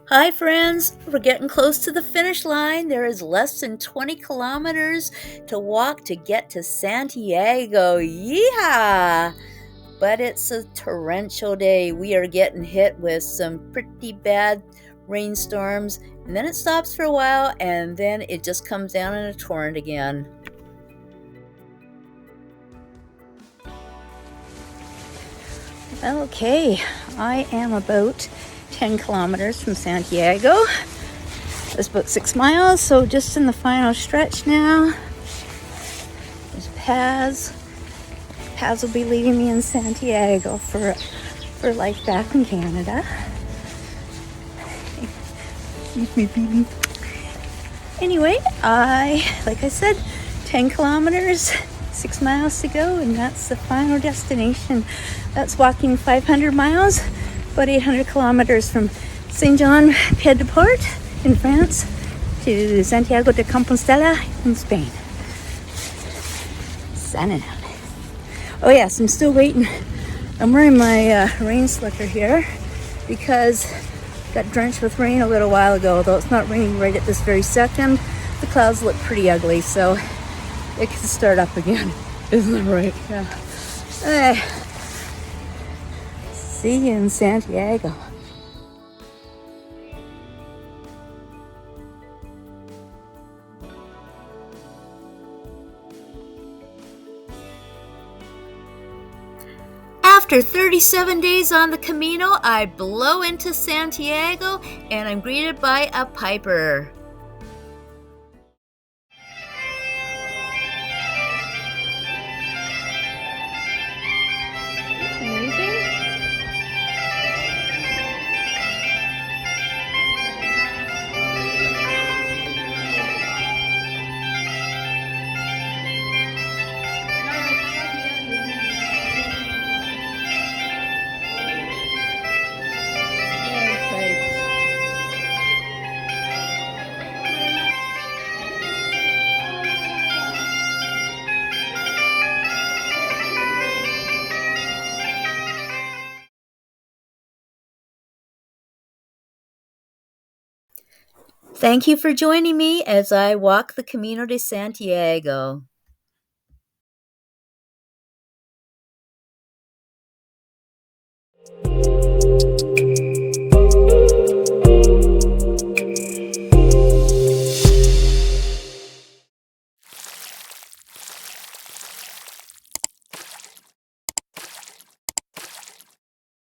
Hi, friends. We're getting close to the finish line. There is less than 20 kilometers to walk to get to Santiago. Yeehaw! But it's a torrential day. We are getting hit with some pretty bad rainstorms, and then it stops for a while, and then it just comes down in a torrent again. Okay, I am about 10 kilometers from Santiago. It's about 6 miles, so just in the final stretch now. There's Paz. Paz will be leaving me in Santiago for life back in Canada. Anyway, like I said, 10 kilometers, 6 miles to go, and that's the final destination. That's walking 500 miles, about 800 kilometers from Saint Jean Pied de Port in France to Santiago de Compostela in Spain. Signing out. Oh yes, I'm still waiting. I'm wearing my rain slicker here because I got drenched with rain a little while ago, although it's not raining right at this very second. The clouds look pretty ugly, so it can start up again. Isn't that right? Yeah. See you in Santiago. After 37 days on the Camino, I blow into Santiago and I'm greeted by a piper. Thank you for joining me as I walk the Camino de Santiago.